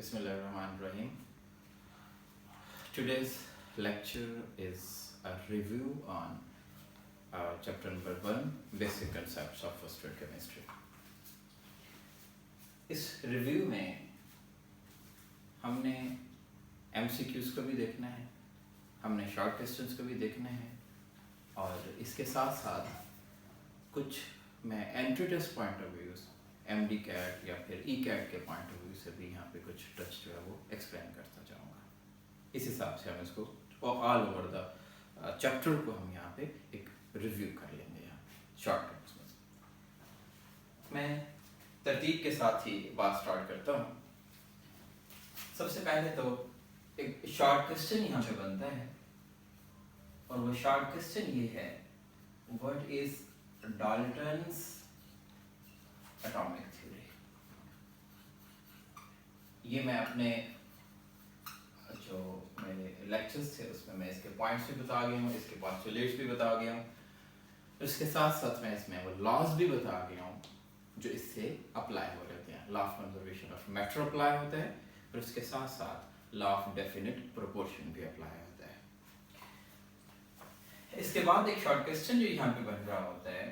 Bismillahirrahmanirrahim. Today's lecture is a review on chapter number 1, Basic Concepts of First Year Chemistry. इस review में हमने MCQs को भी देखना है, हमने शॉर्ट क्वेश्चंस को भी देखना है और इसके साथ साथ कुछ मैं entry test point of views MD CAT या फिर ECAT के पॉइंट ऑफ व्यू से भी यहाँ पे कुछ टच जो है वो एक्सप्लेन करता जाऊँगा। इस हिसाब से हम इसको ऑल ओवर द चैप्टर को हम यहाँ पे एक रिव्यू कर लेंगे यहाँ शॉर्ट टर्म्स में। मैं तरतीब के साथ ही बात स्टार्ट करता हूँ। सबसे पहले तो एक शॉर्ट क्वेश्चन यहाँ पे बनता है और वो शॉर्ट क्वेश्चन ये है, what is Dalton's atomic theory. ये मैं अपने जो मेरे लेक्चर्स थे उसमें मैं इसके पॉइंट्स भी बता गया हूँ, इसके पोस्टुलेट्स भी बता गया हूँ, इसके साथ साथ मैं इसमें वो लॉज भी बता गया हूँ जो इससे अप्लाई हो रहते हैं। Law of conservation of matter apply होता है और इसके साथ साथ लॉ ऑफ डेफिनेट प्रोपोर्शन भी अप्लाई होता है। इसके बाद एक शॉर्ट क्वेश्चन जो यहाँ पे बन रहा होता है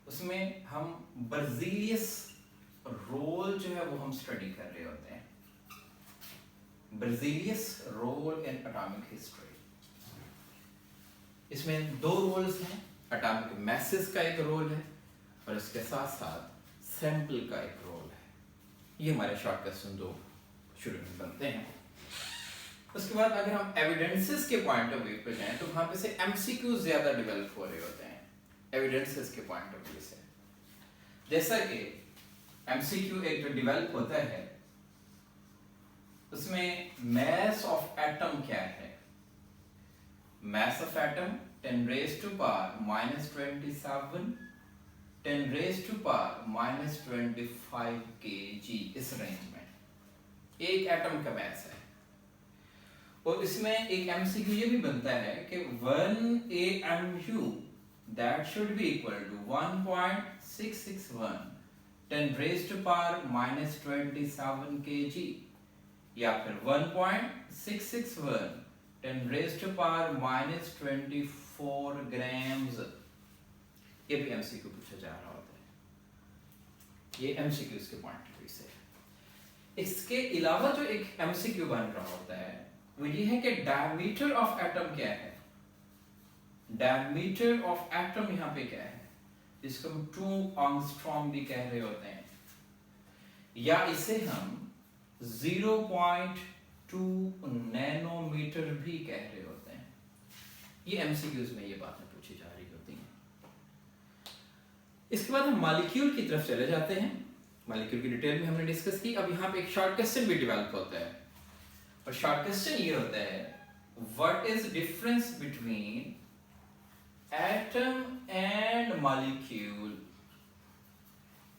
उसमें हम बर्जीलियस रोल जो है वो हम स्टडी कर रहे होते हैं। Berzelius role in atomic history. इसमें दो रोल्स हैं, एटॉमिक मैसेस का एक रोल है और इसके साथ साथ सैंपल का एक रोल है। ये हमारे शॉर्ट क्वेश्चन दो शुरू में बनते हैं। उसके बाद अगर हम एविडेंसेस के पॉइंट ऑफ व्यू पे जाएं तो वहां पे से MCQs ज्यादा डेवलप हो रहे होते हैं एविडेंसेस के पॉइंट ऑफ व्यू से। जैसा कि MCQ एक जो डेवलप होता है उसमें mass of atom क्या है? mass of atom 10 raised to power minus 27 10 raised to power minus 25 kg इस रेंज में एक एटम का mass है। और इसमें एक MCQ ये भी बनता है कि 1 AMU that should be equal to 1.661 10 raised to power minus 27 kg या फिर 1.661 10 raised to power minus 24 grams। ये भी MCQ पूछा जा रहा होता है। ये MCQ के पॉइंट ऑफ व्यू से। इसके अलावा जो एक MCQ बन रहा होता है वो ये है कि डायमीटर ऑफ एटम क्या है। डायमीटर ऑफ एटम यहाँ पे क्या है, जिसको हम 2 एंगस्ट्रॉम भी कह रहे होते हैं या इसे हम 0.2 नैनोमीटर भी कह रहे होते हैं। ये MCQs में ये बातें पूछी जा रही होती हैं। इसके बाद हम मॉलिक्यूल की तरफ चले जाते हैं। मॉलिक्यूल की डिटेल में हमने डिस्कस की। अब यहाँ पे एक शॉर्ट क्वेश्चन भी डेवलप होता है और शॉर्ट क्वेश्चन ये होता है, what is difference between atom and molecule.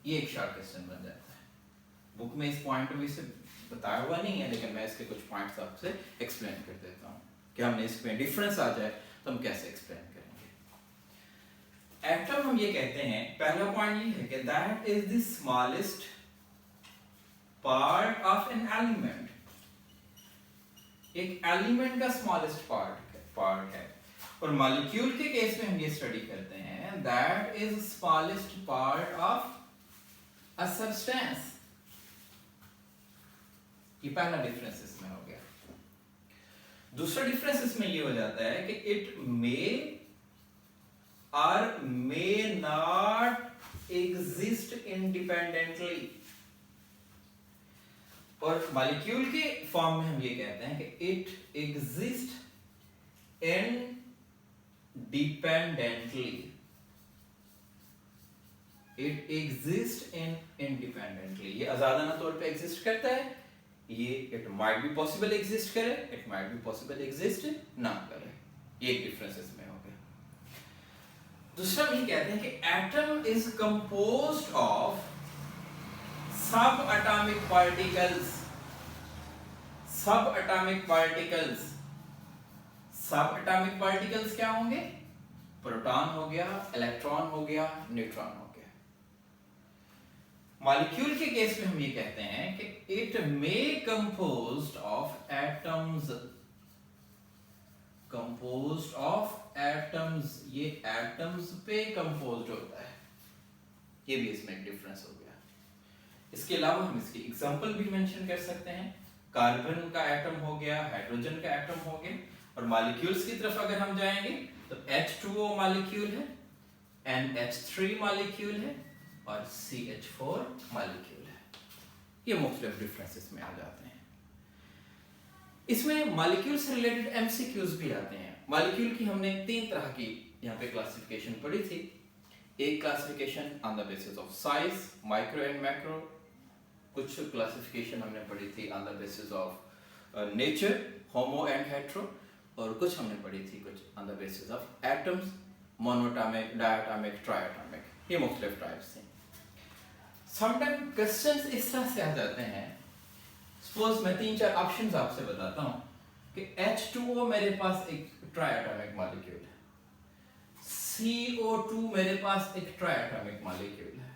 ये एक शॉर्ट क्वेश्चन बन जाता है। बुक में इस पॉइंट ऑफ व्यू से बताया हुआ नहीं है लेकिन मैं इसके कुछ पॉइंट्स आपसे एक्सप्लेन कर देता हूँ कि हमने इसमें डिफरेंस आ जाए तो हम कैसे एक्सप्लेन करेंगे। एटम हम ये कहते हैं, पहला पॉइंट ये है कि that is the smallest part of an element. एक एलिमेंट का स्मॉलेस्ट पार्ट है और मॉलिक्यूल के केस में हम ये स्टडी करते हैं that is smallest part of a substance. ये पहला डिफरेंस इसमें हो गया। दूसरा डिफरेंस इसमें ये हो जाता है कि इट मे और मे नॉट एग्जिस्ट इंडिपेंडेंटली। और मॉलिक्यूल के फॉर्म में हम ये कहते हैं कि it exist independently। It exists independently। ये आजादाना तौर पे एग्जिस्ट करता है। ये it might be possible exist करे, it might be possible exist ना करे। ये एक डिफरेंस इसमें हो गया। दूसरा हम ये कहते हैं कि एटम इज कंपोज्ड ऑफ सब एटॉमिक पार्टिकल्स। सब एटॉमिक पार्टिकल्स। सब एटॉमिक पार्टिकल्स क्या होंगे? प्रोटॉन हो गया, इलेक्ट्रॉन हो गया, न्यूट्रॉन हो गया। मॉलिक्यूल के केस में हम ये कहते हैं कि it may composed of atoms, ये एटम्स पे कंपोज्ड होता है। ये भी इसमें एक डिफरेंस हो गया। इसके अलावा हम इसकी एग्जांपल भी मेंशन कर सकते हैं। कार्बन का एटम हो गया, हाइड्रोजन का एटम हो गया, और मॉलिक्यूल्स की तरफ अगर हम जाएंगे तो H2O मॉलिक्यूल है, NH3 मॉलिक्यूल है और CH4 मॉलिक्यूल है। ये मुख्तलिफ डिफरेंसेस में आ जाते हैं। इसमें मॉलिक्यूल से रिलेटेड एमसीक्यूज भी आते हैं। मॉलिक्यूल की हमने 3 तरह की यहाँ पे क्लासिफिकेशन पढ़ी थी। एक classification on the basis of size, micro and macro. कुछ क्लासिफिकेशन हमने पढ़ी थी on the basis of nature, homo and hetero, और कुछ हमने पढ़ी थी कुछ on the basis of atoms, monoatomic, diatomic, triatomic. ये मुख्तलिफ टाइप्स हैं। समटाइम क्वेश्चंस इस तरह से आ जाते हैं। सपोज मैं 3-4 ऑप्शंस आपसे बताता हूँ कि H2O मेरे पास एक ट्राइटॉमिक मॉलिक्यूल है, CO2 मेरे पास एक ट्राइटॉमिक मॉलिक्यूल है,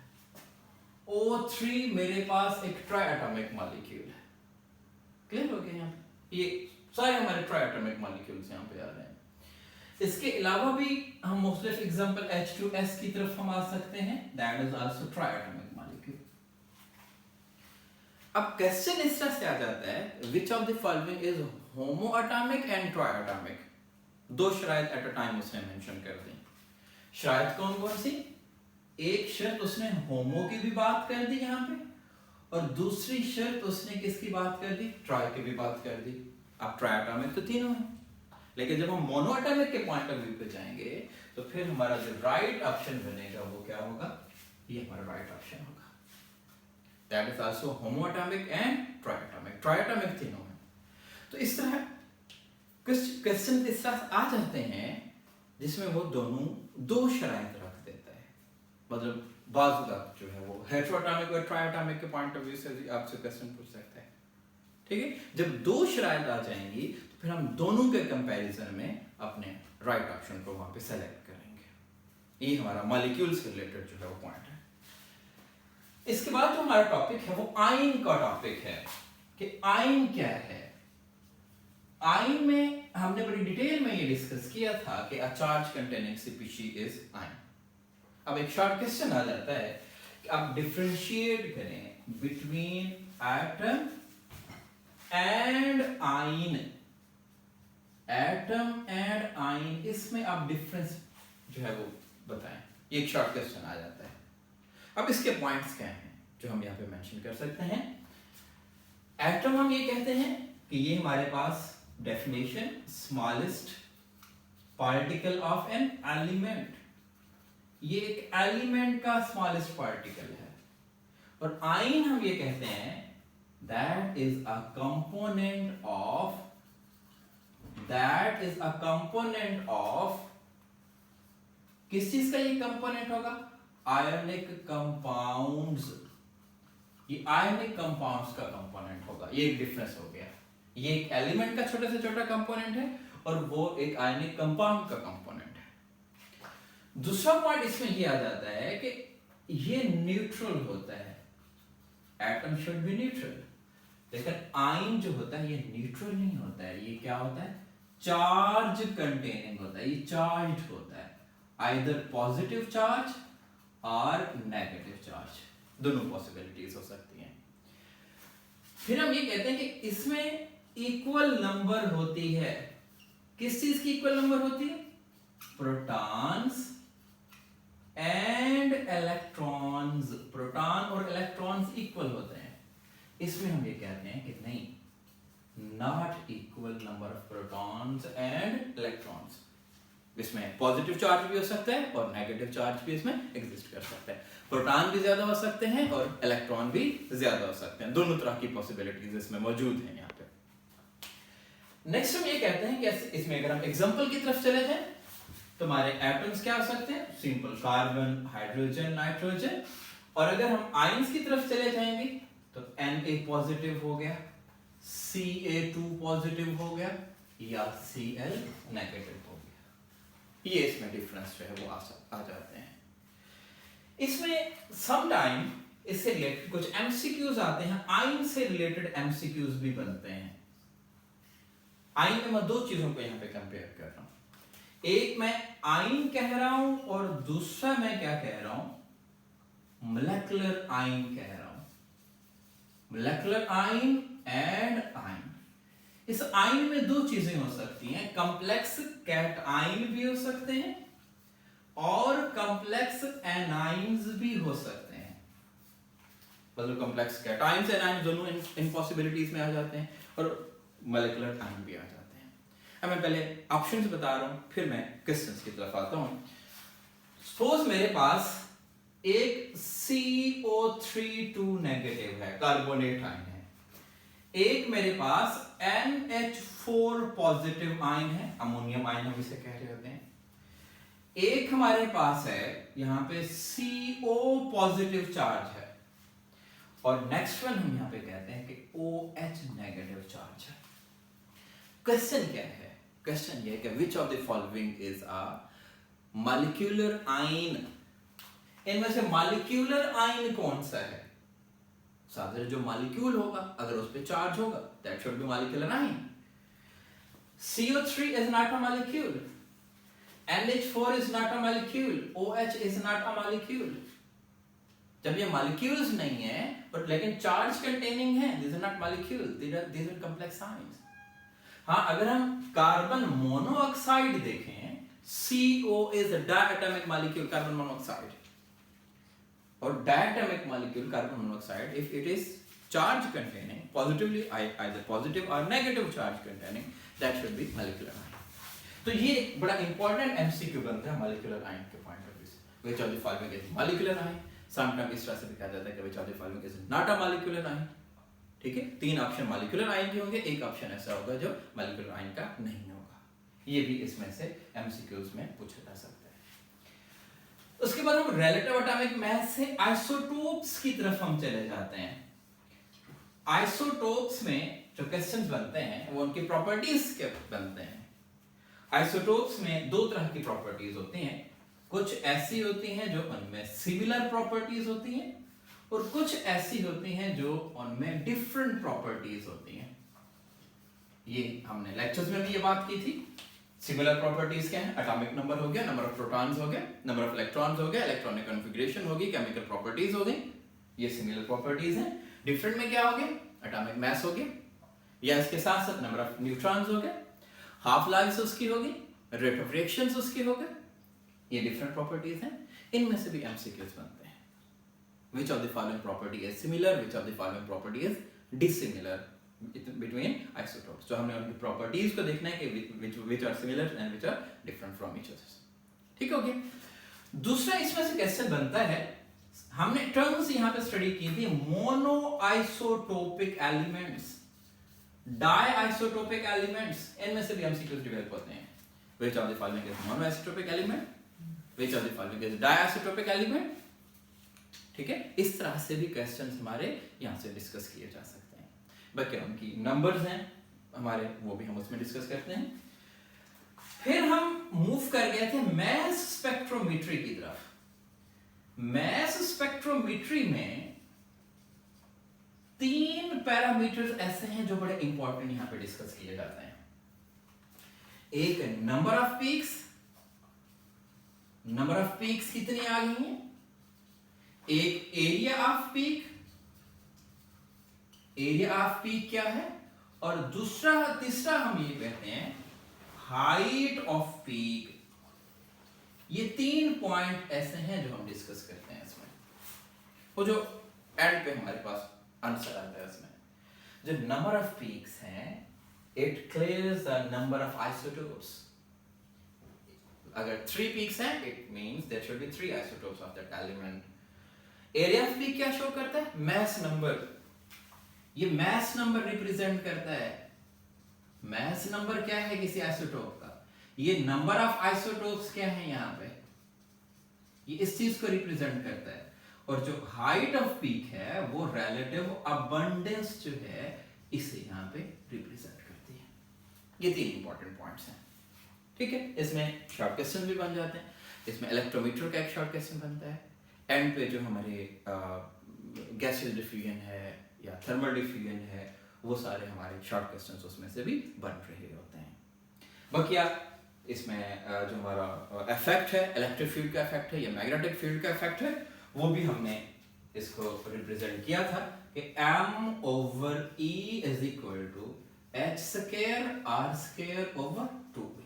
O3 मेरे पास एक ट्राइटॉमिक मॉलिक्यूल है। क्लियर हो गया? यहाँ पे ये सारे हमारे ट्राइटॉमिक मॉलिक्यूल्स यहाँ पे आ रहे हैं। इसके अलावा भी हम मुख्तलिफ एग्जांपल H2S की तरफ हम आ सकते हैं, that is also triatomic molecule. अब क्वेश्चन इस तरह से आ जाता है, which of the following is homoatomic and triatomic. 2 शराइत एट अ टाइम उसने मेंशन कर दी। शराइत कौन कौन सी? एक शर्त उसने होमो की भी बात कर दी यहाँ पे, और दूसरी शर्त उसने किसकी बात कर दी? ट्राई की भी बात कर दी। अब ट्राइटॉमिक तो तीनों है, लेकिन जब हम मोनोएटॉमिक के पॉइंट ऑफ व्यू पे जाएंगे तो फिर हमारा जो राइट ऑप्शन बनेगा वो क्या होगा? ये हमारा राइट ऑप्शन होगा। That is also homoatomic and triatomic. Triatomic तीनों है। तो इस तरह क्वेश्चन इस तरह आ जाते हैं जिसमें वो दोनों 2 शराइत रख देता है। मतलब बाज़ जो है वो हेटेरोटॉमिक और ट्राइटॉमिक के पॉइंट ऑफ व्यू से आपसे क्वेश्चन पूछ सकता है। ठीक है, जब 2 शराइत आ जाएंगी तो फिर हम दोनों के कंपैरिजन में अपने राइट ऑप्शन को वहां पे सेलेक्ट करेंगे। ये हमारा मॉलिक्यूल से रिलेटेड जो है वो पॉइंट है। इसके बाद जो हमारा टॉपिक है वो आयन का टॉपिक है कि आयन क्या है। आयन में हमने बड़ी डिटेल में ये डिस्कस किया था कि a charge containing species is ion. अब एक शॉर्ट क्वेश्चन आ जाता है कि आप डिफरेंशिएट करें between atom and ion. Atom and ion, इसमें आप डिफरेंस जो है वो बताएं। ये एक शॉर्ट क्वेश्चन आ जाता है। अब इसके पॉइंट्स क्या हैं जो हम यहाँ पे मेंशन कर सकते हैं? एटम हम ये कहते हैं कि ये हमारे पास definition smallest particle of an element, ये एक एलिमेंट का स्मॉलेस्ट पार्टिकल है। और आयन हम ये कहते हैं that is a component of किस चीज का ये कंपोनेंट होगा? Ionic compounds. ये आयनिक कंपाउंड्स का कंपोनेंट होगा। ये एक डिफरेंस हो गया। ये एक एलिमेंट का छोटे से छोटा कंपोनेंट है और वो एक आयनिक कंपाउंड का कंपोनेंट है। दूसरा पॉइंट इसमें ये आ जाता है कि ये न्यूट्रल होता है। एटम शुड बी न्यूट्रल, लेकिन आयन जो होता है ये न्यूट्रल नहीं होता है। ये क्या होता है? चार्ज कंटेनिंग होता है। ये चार्ज होता है, आइदर पॉजिटिव चार्ज और नेगेटिव चार्ज, दोनों पॉसिबिलिटीज हो सकती हैं। फिर हम ये कहते हैं कि इसमें इक्वल नंबर होती है। किस चीज की इक्वल नंबर होती है? Protons and electrons. प्रोटॉन और इलेक्ट्रॉन्स इक्वल होते हैं। इसमें हम ये कहते हैं कि नहीं, not equal number of protons and electrons. इसमें पॉजिटिव चार्ज भी हो सकता है और नेगेटिव चार्ज भी इसमें एग्जिस्ट कर सकता है। प्रोटॉन भी ज्यादा हो सकते हैं और इलेक्ट्रॉन भी ज्यादा हो सकते हैं। दोनों तरह की पॉसिबिलिटीज इसमें मौजूद हैं यहाँ पे। नेक्स्ट हम ये कहते हैं कि इसमें अगर हम एग्जांपल की तरफ चले जाएं तो हमारे एटम्स क्या हो सकते हैं? Simple carbon, hydrogen, nitrogen. और अगर हम आयंस की तरफ चले जाएंगे तो Na पॉजिटिव हो गया, Ca2 पॉजिटिव हो गया या Cl नेगेटिव हो गया। ये इसमें डिफरेंस जो है वो आ जाते हैं। इसमें समटाइम इससे रिलेटेड कुछ एमसीक्यूज आते हैं, आयन से रिलेटेड एमसीक्यूज भी बनते हैं। आयन में मैं दो चीजों को यहां पे कंपेयर कर रहा हूं, एक मैं आयन कह रहा हूं और दूसरा मैं क्या कह रहा हूं, मोलेकुलर आयन कह रहा हूं। Molecular ion and ion. इस आयन में दो चीजें हो सकती हैं, कॉम्प्लेक्स कैट आयन भी हो सकते हैं और कॉम्प्लेक्स एनाइंस भी हो सकते हैं। मतलब कॉम्प्लेक्स कैट आयन से एनाइंस दोनों इन पॉसिबिलिटीज में आ जाते हैं और मोलेकुलर आयन भी आ जाते हैं। अब मैं पहले ऑप्शंस बता रहा हूं, फिर मैं क्वेश्चंस की तरफ आता हूं। सपोज मेरे पास एक CO3 नेगेटिव है, कार्बोनेट आयन है। एक मेरे पास NH4 पॉजिटिव आयन है, अमोनियम आयन हम इसे कह रहे होते हैं। एक हमारे पास है यहां पे CO पॉजिटिव चार्ज है और नेक्स्ट वन हम यहां पे कहते हैं कि OH नेगेटिव चार्ज है। क्वेश्चन क्या है? क्वेश्चन ये है कि which of the following is a molecular ion. इनमें से मॉलिक्यूलर आयन कौन सा है? साधारण जो मॉलिक्यूल होगा, अगर उस पे चार्ज होगा, that should be molecular ion. CO3 is not a molecule. NH4 is not a molecule. OH is not a molecule. जब ये molecules नहीं है, but लेकिन charge containing है, these are not molecules. These are complex ions. हाँ, अगर हम carbon monoxide देखें, CO is a diatomic molecule, carbon monoxide. Or diatomic molecule carbon monoxide, if it is charge containing, positively either positive or negative charge containing, that should be molecular ion. तो ये एक बड़ा important MCQ बनता है molecular ion के point of view से। Which of the following is molecular ion? Sometimes इस तरह से भी कहा जाता है कि which of the following is not a molecular ion. ठीक है, तीन ऑप्शन molecular ion के होंगे, एक ऑप्शन ऐसा होगा जो molecular ion का नहीं होगा। ये भी इसमें से एमसीक्यूज में पूछा जा सकता है। उसके बाद हम रिलेटिव एटॉमिक मास से आइसोटोप्स की तरफ हम चले जाते हैं। आइसोटोप्स में जो क्वेश्चंस बनते हैं वो उनकी प्रॉपर्टीज के बनते हैं। आइसोटोप्स में दो तरह की प्रॉपर्टीज होती हैं, कुछ ऐसी होती हैं जो उनमें सिमिलर प्रॉपर्टीज होती हैं और कुछ ऐसी होती हैं जो उनमें डिफरेंट प्रॉपर्टीज होती हैं। ये हमने लेक्चर्स में भी ये बात की थी। सिमिलर प्रॉपर्टीज क्या है? एटॉमिक नंबर हो गया, नंबर ऑफ प्रोटॉन्स हो गया, नंबर ऑफ इलेक्ट्रॉन्स हो गया, इलेक्ट्रॉनिक कॉन्फ़िगरेशन होगी, केमिकल प्रॉपर्टीज हो गई, ये सिमिलर प्रॉपर्टीज हैं। डिफरेंट में क्या हो गया? एटॉमिक मास हो गया, या इसके साथ साथ नंबर ऑफ न्यूट्रॉन्स हो गए, हाफ लाइफ उसकी होगी, रेट ऑफ रिएक्शंस उसके हो गए, ये डिफरेंट प्रॉपर्टीज हैं। इनमें से भी एमसीक्यूज बनते हैं। Which of the following property is similar, which of the following property is dissimilar between isotopes। तो हमने उनकी प्रॉपर्टीज को देखना है कि which are similar and which are different from each other। ठीक हो गया। दूसरा इसमें से क्वेश्चन बनता है, हमने टर्म्स यहां पे स्टडी की थी, mono isotopic elements, di isotopic elements. इनमें से भी एमसीक्यूज डेवलप होते हैं। which of the following is mono isotopic element, which of the following is di isotopic element। ठीक है, इस तरह से भी क्वेश्चंस हमारे यहां से डिस्कस किए जा सकते हैं। बाकी उनकी नंबर्स हैं हमारे, वो भी हम उसमें डिस्कस करते हैं। फिर हम मूव कर गए थे मैस स्पेक्ट्रोमेट्री की तरफ। मैस स्पेक्ट्रोमेट्री में तीन पैरामीटर्स ऐसे हैं जो बड़े इंपॉर्टेंट यहां पे डिस्कस किए जाते हैं। एक number of peaks, number of peaks कितनी आ गई हैं, एक area of peak, area of peak क्या है, और दूसरा तीसरा हम ये कहते हैं हाइट ऑफ पीक। ये तीन पॉइंट ऐसे हैं जो हम डिस्कस करते हैं इसमें। वो जो एंड पे हमारे पास आंसर आता है उसमें जो नंबर ऑफ पीक्स हैं, it clears the number of isotopes. अगर 3 पीक्स हैं, it means there should be 3 isotopes of that element. Area of peak क्या शो करता है? Mass number. ये मास नंबर रिप्रेजेंट करता है। मास नंबर क्या है किसी आइसोटोप का? ये नंबर ऑफ आइसोटोप्स क्या है यहां पे, ये इस चीज को रिप्रेजेंट करता है। और जो हाइट ऑफ पीक है वो रिलेटिव अबंडेंस जो है इसे यहां पे रिप्रेजेंट करती है। ये तीन इंपॉर्टेंट पॉइंट्स हैं। ठीक है, इसमें शॉर्ट क्वेश्चन भी बन जाते हैं। इसमें इलेक्ट्रोमीटर का एक शॉर्ट क्वेश्चन बनता है। एंड पे जो हमारे गैसियस डिफ्यूजन है या थर्मल डिफ्यूजन है, वो सारे हमारे शॉर्ट क्वेश्चंस उसमें से भी बन रहे होते हैं। बाकी इसमें जो हमारा इफेक्ट है, इलेक्ट्रिक फील्ड का इफेक्ट है या मैग्नेटिक फील्ड का इफेक्ट है, वो भी हमने इसको रिप्रेजेंट किया था कि m/e is equal to h² r² / 2b।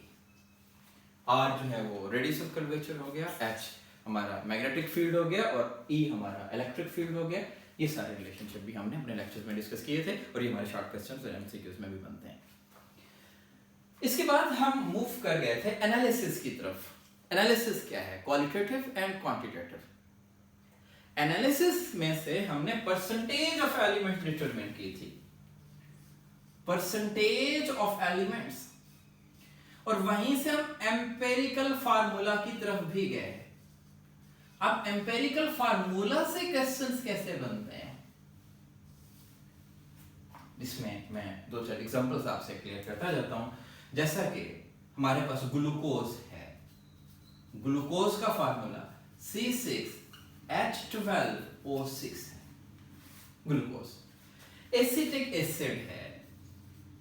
r जो है वो रेडियस ऑफ कर्वेचर हो गया, h हमारा मैग्नेटिक फील्ड हो गया और e हमारा इलेक्ट्रिक फील्ड हो गया। ये सारे रिलेशनशिप भी हमने अपने लेक्चर्स में डिस्कस किए थे और ये हमारे शॉर्ट क्वेश्चंस और एमसीक्यूज में भी बनते हैं। इसके बाद हम मूव कर गए थे एनालिसिस की तरफ। एनालिसिस क्या है? Qualitative and quantitative. एनालिसिस में से हमने परसेंटेज ऑफ एलिमेंट्स डिटरमिन की थी, परसेंटेज ऑफ एलिमेंट्स, और वहीं से हम एम्पेरिकल फार्मूला की तरफ भी गए। अब एम्पेरिकल फार्मूला से क्वेश्चंस कैसे बनते हैं, इसमें मैं 2-4 एग्जांपल्स आपसे क्लियर करता जाता हूं। जैसा कि हमारे पास ग्लूकोज है, ग्लूकोज का फार्मूला C6H12O6 है, ग्लूकोज। एसिटिक एसिड है,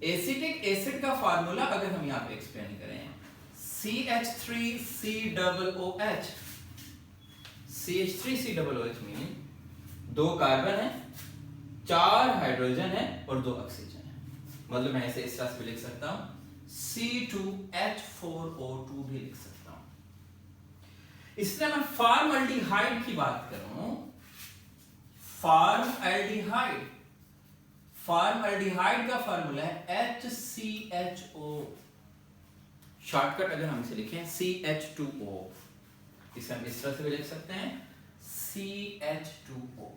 एसिटिक एसिड का फार्मूला अगर हम यहां पे एक्सप्लेन करें CH3COOH, CH3COOH मीन 2 कार्बन है, 4 हाइड्रोजन है और 2 ऑक्सीजन है। मतलब मैं इसे इस तरह से लिख सकता हूं, C2H4O2 भी लिख सकता हूं। इसलिए मैं फॉर्मल्डिहाइड की बात करूं, फॉर्मल्डिहाइड, फॉर्मल्डिहाइड का फार्मूला है HCHO, शॉर्टकट अगर हम इसे लिखें CH2O, इसे हम इस तरह से भी लिख सकते हैं CH2O।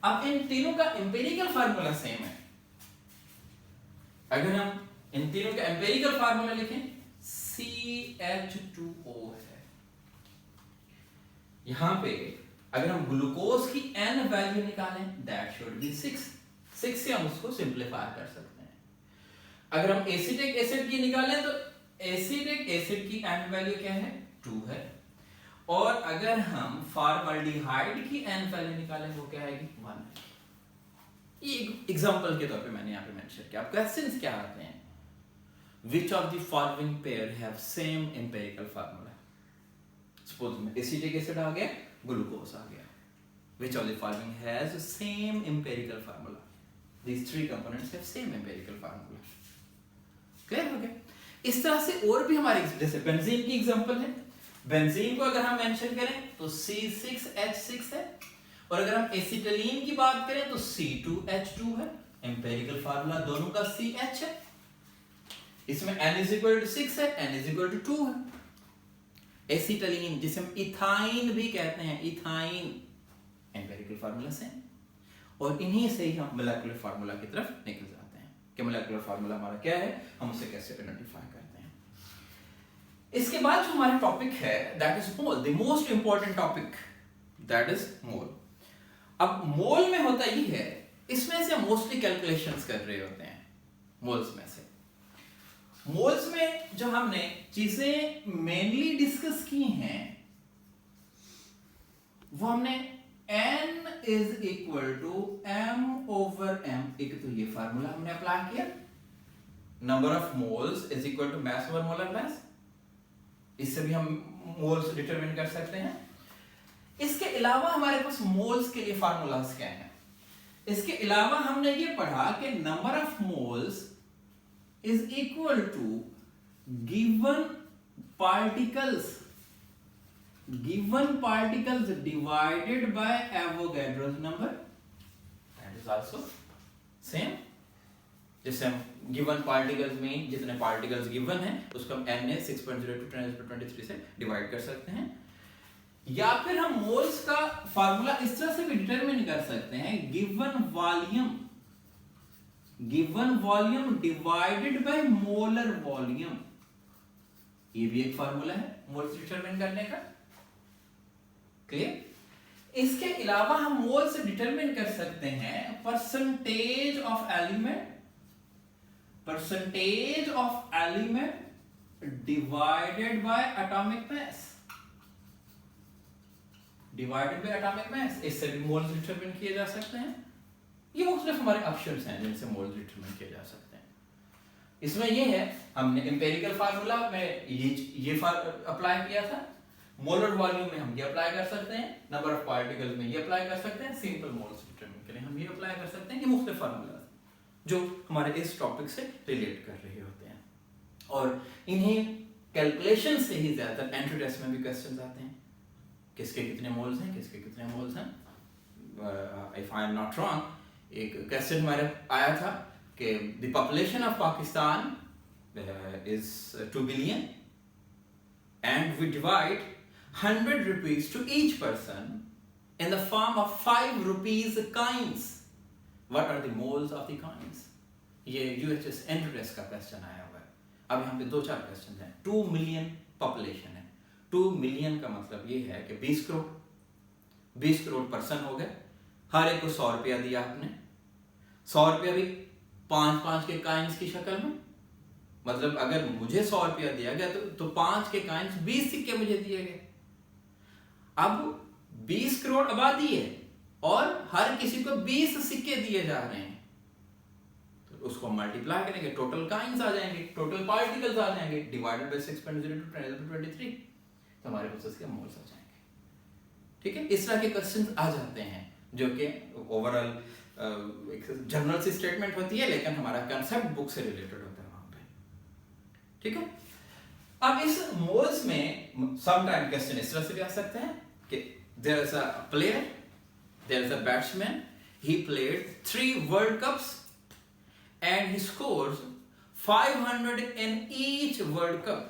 अब इन तीनों का एम्पिरिकल फार्मूला सेम है। अगर हम इन तीनों का एम्पिरिकल फार्मूला लिखें CH2O है। यहां पे अगर हम ग्लूकोज की n वैल्यू निकालें दैट शुड बी 6 से हम उसको सिंपलीफाई कर सकते हैं। अगर हम एसिटिक एसिड की निकालें तो एसिटिक एसिड की n वैल्यू क्या है? 2 है। और अगर हम फॉर्मल्डिहाइड की n वैल्यू निकालें वो क्या आएगी? 1 है। ये एग्जांपल के तौर पे मैंने यहां पे मेंशन किया। अब क्वेश्चंस क्या आते हैं? Which of the following pair have same empirical formula? Suppose में एसिटिक एसिड आ गया, ग्लूकोज आ गया। Which of the following has same empirical formula? These 3 components have same empirical formula. Clear हो गया? इस तरह से और भी हमारे, जैसे बेंजीन की एग्जांपल है, बेंजीन को अगर हम मेंशन करें तो C6H6 है, और अगर हम एसिटिलीन की बात करें तो C2H2 है। एम्पिरिकल फार्मूला दोनों का CH है। इसमें n=6 है, n=2 है। एसिटिलीन जिसे हम इथाइन भी कहते हैं, इथाइन, एम्पिरिकल फार्मूला से, और इन्हीं से ही हम मोलेकुलर फार्मूला की तरफ निकल जाते हैं कि मोलेकुलर फार्मूला हमारा क्या है, हम उसे कैसे आइडेंटिफाई करते हैं। इसके बाद जो हमारा टॉपिक है that is mole, the most important topic, that is mole. अब मोल में होता ये है, इसमें से मोस्टली कैलकुलेशंस कर रहे होते हैं मोल्स में से। मोल्स में जो हमने चीजें मेनली डिस्कस की हैं वो हमने n is equal to m/m, एक तो ये फार्मूला हमने अप्लाई किया, number of moles is equal to mass over molar mass, इससे भी हम मोल्स डिटरमिन कर सकते हैं। इसके अलावा हमारे पास मोल्स के लिए फार्मूलास क्या हैं? इसके अलावा हमने ये पढ़ा कि number of moles is equal to given particles divided by Avogadro's number, that is also same। जैसे हम given particles में जितने particles given हैं उसको हम n 6.02 × 10⁻23 से डिवाइड कर सकते हैं, या फिर हम मोल्स का फार्मूला इस तरह से भी डिटरमिन कर सकते हैं, given volume divided by molar volume. ये भी एक फार्मूला है मोल्स डिटरमिन करने का। क्लियर? इसके अलावा हम मोल्स डिटरमिन कर सकते हैं percentage of element divided by atomic mass, divided by atomic mass, इससे भी मोल्स डिटरमिन किए जा सकते हैं। ये मुख्तलिफ हमारे ऑप्शंस हैं जिनसे मोल्स डिटरमिन किए जा सकते हैं। इसमें ये है, हमने एम्पिरिकल फार्मूला में ये अप्लाई किया था, मोलर वॉल्यूम में हम ये अप्लाई कर सकते हैं, नंबर ऑफ पार्टिकल्स में ये अप्लाई कर सकते हैं, सिंपल मोल्स डिटरमिन के लिए हम ये अप्लाई कर सकते हैं। ये मुख्तलिफ फार्मूला जो हमारे इस टॉपिक से रिलेट कर रहे होते हैं, और इन्हीं कैलकुलेशन से ही ज्यादातर एंट्री टेस्ट में भी क्वेश्चंस आते हैं, किसके कितने मोल्स हैं, किसके कितने मोल्स हैं। If I am not wrong, एक क्वेश्चन हमारे आया था कि the population of Pakistan is 2 billion and we divide 100 rupees to each person in the form of 5 rupees coins. What are the moles of the coins? ये UHS entry test का question आया हुआ है। अब यहाँ पे 2-4 क्वेश्चन हैं। 2 मिलियन पॉपुलेशन है, 2 मिलियन का मतलब ये है कि 20 करोड़ पर्सन हो गए, हर एक को 100 रुपया दिया आपने, 100 रुपया भी 5-5 के कॉइन्स की शक्ल में, मतलब अगर मुझे 100 रुपया दिया गया तो 5 के कॉइन्स 20 सिक्के मुझे दिए गए। अब 20 करोड़ आबादी है और हर किसी को 20 सिक्के दिए जा रहे हैं, तो उसको मल्टीप्लाई करेंगे, टोटल कॉइन्स आ जाएंगे, टोटल पार्टिकल्स आ जाएंगे, डिवाइडेड बाय 6.02 × 10⁻23, तो हमारे पास उसके मोल्स आ जाएंगे। ठीक है, इस तरह के क्वेश्चंस आ जाते हैं जो कि ओवरऑल एक जनरल सी स्टेटमेंट होती है, लेकिन हमारा कंसेप्ट बुक से रिलेटेड होता है वहां पे। ठीक है, अब इस मोल्स में सम टाइम क्वेश्चन इस तरह से भी आ सकते हैं कि there is a player, there is a batsman, he played 3 World Cups and he scores 500 in each World Cup.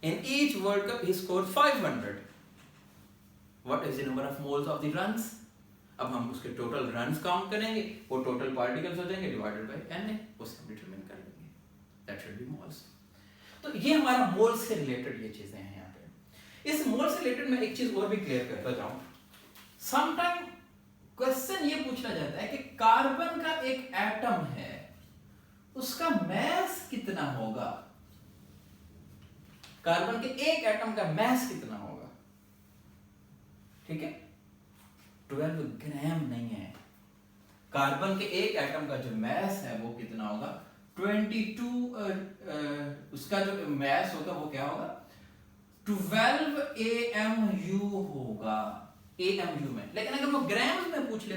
In each World Cup he scored 500. What is the number of moles of the runs? अब हम उसके total runs count करेंगे, वो total particles हो जाएंगे divided by Na, उससे हम determine कर लेंगे, दैट शुड बी मोल्स। तो ये हमारा मोल्स से रिलेटेड ये चीजें हैं। यहाँ पे इस मोल से रिलेटेड मैं एक चीज और भी क्लियर करता जाऊं। समटाइम क्वेश्चन ये पूछा जाता है कि कार्बन का एक एटम है, उसका मास कितना होगा, कार्बन के एक एटम का मास कितना होगा। ठीक है, 12 ग्राम नहीं है, कार्बन के एक एटम का जो मास है वो कितना होगा, 22 उसका जो मास होगा वो क्या होगा, 12 AMU होगा, AMU में। लेकिन अगर वो ग्राम्स में पूछ ले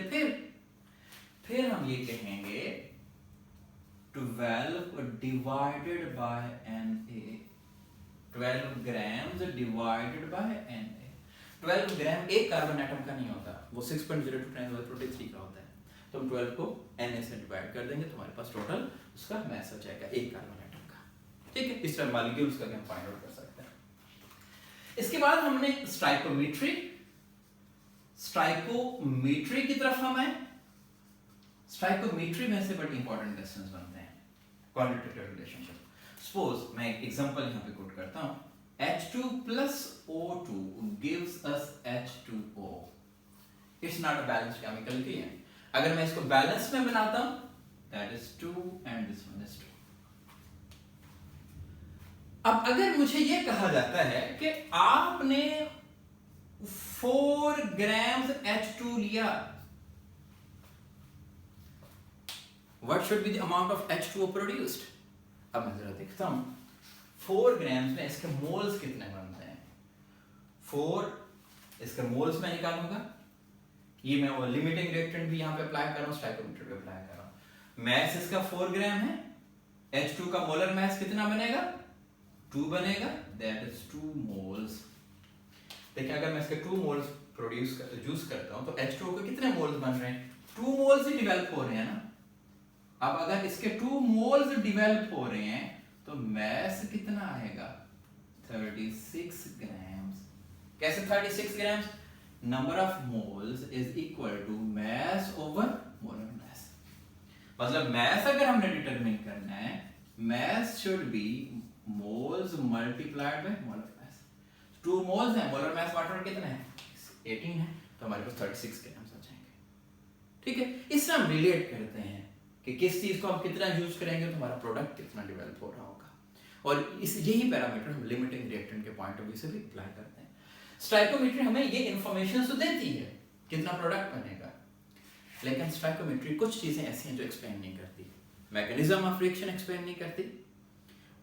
फिर हम ये कहेंगे 12 divided by Na, 12 grams divided by Na। 12 ग्राम एक कार्बन एटम का नहीं होता, वो 6.02 × 10⁻23 का होता है, तो हम 12 को Na से डिवाइड कर देंगे तो हमारे पास टोटल उसका मास हो जाएगा एक कार्बन एटम का। ठीक है, इस तरह मॉलिक्यूल्स का हम फाइंड आउट कर सकते हैं। इसके बाद हमने स्टाइकोमेट्री की तरफ हम आए। स्टाइकोमेट्री में से बड़े इंपॉर्टेंट क्वेश्चंस बनते हैं, क्वांटिटेटिव रिलेशनशिप। सपोज मैं एक एग्जांपल यहां पे कोट करता हूं, H2 plus O2 gives us H2O. It's not a balanced chemical reaction. अगर मैं इसको बैलेंस में बनाता हूं, that is 2 and this one is 2. अब अगर मुझे ये कहा जाता है कि आपने 4 grams H2 लिया, what should be the amount of H2O produced? अब मैं जरा देखता हूं 4 ग्राम्स में इसके मोल्स कितने बनते हैं। 4 इसके मोल्स में निकालूंगा, ये मैं वो लिमिटिंग रिएक्टेंट भी यहाँ पे अप्लाई कर रहा हूँ, स्टाइकोमेट्री पे अप्लाई कर रहा हूँ। मास इसका 4 ग्राम है, H2 का मोलर मास कितना बनेगा, 2 बनेगा, दैट इज 2 मोल्स। देखिए अगर मैं इसके 2 मोल्स यूज करता हूँ तो H2O के कितने मोल्स बन रहे हैं, 2 मोल्स ही डिवेलप हो रहे हैं ना। अब अगर इसके 2 मोल्स डिवेलप हो रहे हैं तो मास कितना आएगा, 36 ग्राम्स। कैसे 36 grams, number of moles is equal to mass over molar mass. मतलब मास अगर हमने डिटरमिन करना है, mass should be moles multiplied by molar mass. 2 moles है, मोलर मास वाटर कितना है 18 है, तो हमारे पास 36 ग्राम्स आ जाएंगे। ठीक है, इससे हम रिलेट करते हैं कि किस चीज को हम कितना यूज करेंगे तो हमारा प्रोडक्ट कितना डेवलप हो रहा होगा, और इस यही पैरामीटर हम लिमिटिंग रिएक्टेंट के पॉइंट ऑफ व्यू से भी अप्लाई करते हैं। स्टोइकोमेट्री हमें ये इंफॉर्मेशन तो देती है कितना प्रोडक्ट बनेगा, लेकिन स्टोइकोमेट्री कुछ चीजें ऐसी हैं जो एक्सप्लेन नहीं करती। मैकेनिज्म ऑफ रिएक्शन एक्सप्लेन नहीं करती,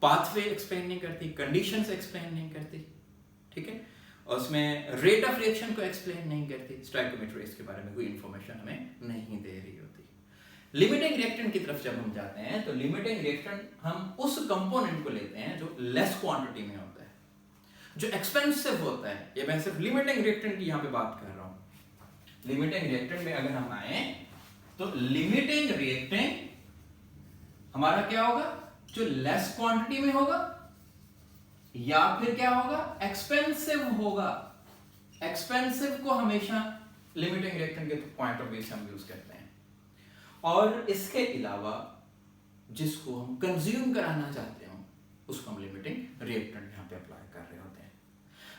पाथवे एक्सप्लेन नहीं करती, कंडीशंस एक्सप्लेन नहीं करती, ठीक है, और उसमें रेट ऑफ रिएक्शन को एक्सप्लेन नहीं करती। स्टोइकोमेट्री इसके बारे में कोई इंफॉर्मेशन हमें नहीं दे रही होती। लिमिटिंग रिएक्टेंट की तरफ जब हम जाते हैं तो लिमिटिंग रिएक्टेंट हम उस कंपोनेंट को लेते हैं जो लेस क्वांटिटी में होता है, जो एक्सपेंसिव होता है। ये मैं सिर्फ लिमिटिंग रिएक्टेंट की यहाँ पे बात कर रहा हूँ। लिमिटिंग रिएक्टेंट में अगर हम आए तो लिमिटिंग रिएक्टेंट हमारा क्या होगा, जो लेस क्वांटिटी में होगा या फिर क्या होगा, एक्सपेंसिव होगा। एक्सपेंसिव को हमेशा लिमिटिंग रिएक्टेंट के पॉइंट ऑफ व्यू से हम यूज करते हैं। और इसके अलावा जिसको हम कंज्यूम कराना चाहते हो उसको हम लिमिटिंग रिएक्टेंट यहां पे अप्लाई कर रहे होते हैं।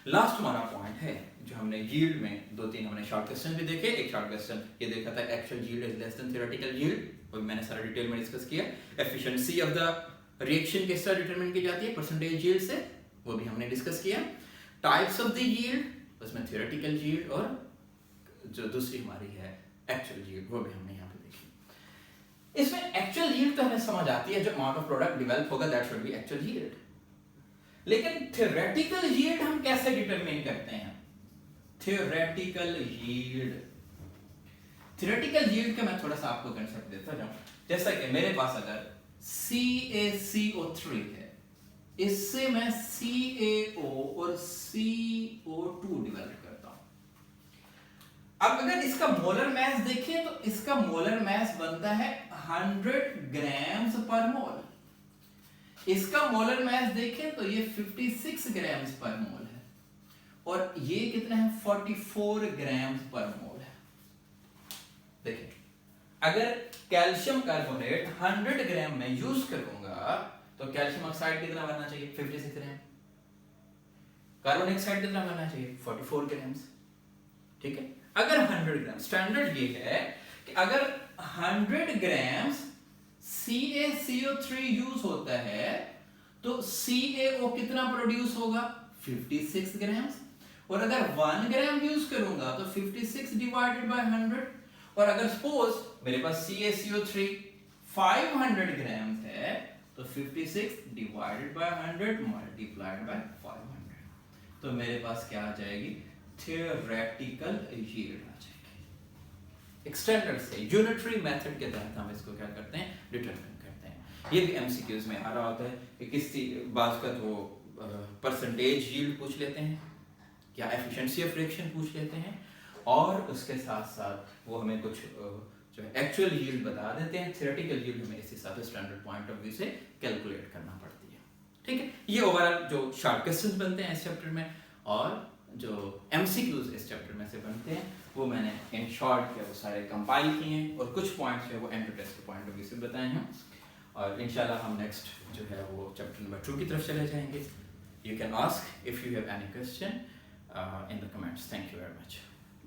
लास्ट हमारा पॉइंट है जो हमने यील्ड में 2-3 हमने शॉर्ट क्वेश्चन भी देखे। एक शॉर्ट क्वेश्चन ये देखा था, actual yield is less than theoretical yield, वो मैंने सारा डिटेल में डिस्कस किया। एफिशिएंसी ऑफ द रिएक्शन किस तरह डिटरमाइन की जाती है, परसेंटेज यील्ड से, वो भी हमने डिस्कस किया। टाइप्स ऑफ द यील्ड, उसमें थ्योरेटिकल यील्ड और जो दूसरी हमारी है एक्चुअल यील्ड, वो भी हमने यहाँ पे देखी। इसमें एक्चुअल यील्ड तो हमें समझ आती है, जो अमाउंट ऑफ प्रोडक्ट डेवलप होगा that should be actual yield. लेकिन थ्योरेटिकल यील्ड हम कैसे डिटरमाइन करते हैं? थ्योरेटिकल यील्ड, थ्योरेटिकल यील्ड का मैं थोड़ा सा आपको कंसेप्ट देता जाऊं। जैसा कि मेरे पास अगर CaCO3 है, इससे मैं CaO और CO2 डेवलप करता हूं। अब अगर इसका मोलर मास देखें तो इसका मोलर मास बनता है 100 ग्राम्स पर मोल। इसका मोलर मास देखें तो ये 56 ग्राम्स पर मोल है, और ये कितना है, 44 ग्राम्स पर मोल है। देखिए, अगर कैल्शियम कार्बोनेट 100 ग्राम में यूज करूंगा तो कैल्शियम ऑक्साइड कितना बनना चाहिए, 56 ग्राम। कार्बन डाइऑक्साइड कितना बनना चाहिए, 44 ग्राम्स, ठीक है। अगर 100 ग्राम, स्टैंडर्ड ये है कि अगर 100 ग्राम्स CaCO3 यूज होता है तो CaO कितना प्रोड्यूस होगा, 56 ग्राम्स। और अगर 1 ग्राम यूज करूंगा तो 56 डिवाइडेड बाय 100। और अगर सपोज मेरे पास CaCO3 500 ग्राम है तो 56 डिवाइडेड बाय 100 मल्टीप्लाइड बाय 500, तो मेरे पास क्या आ जाएगी, थ्योरेटिकल यील्ड आ जाएगी। एक स्टैंडर्ड से यूनिटरी मेथड के तहत हम इसको क्या करते हैं, डिटरमाइन करते हैं। ये भी एमसीक्यूज में आ रहा होता है कि किसी बात का वो परसेंटेज यील्ड पूछ लेते हैं या एफिशिएंसी ऑफ रिएक्शन पूछ लेते हैं, और उसके साथ साथ वो हमें कुछ जो एक्चुअल यील्ड बता देते हैं। थ्योरेटिकल यील्ड हमें इस हिसाब से स्टैंडर्ड पॉइंट ऑफ व्यू से कैलकुलेट करना पड़ती है, ठीक है। ये ओवरऑल जो शॉर्ट क्वेश्चंस बनते हैं इस चैप्टर में और जो एमसीक्यूज इस चैप्टर में से बनते हैं वो मैंने इन शॉर्ट वो सारे कंपाइल किए हैं, और कुछ पॉइंट्स है वो एंड टेस्ट के पॉइंट ऑफ व्यू से बताए हैं। और इंशाल्लाह हम नेक्स्ट जो है वो चैप्टर नंबर 2 की तरफ चले जाएंगे। You can ask if you have any question in the comments. Thank you very much.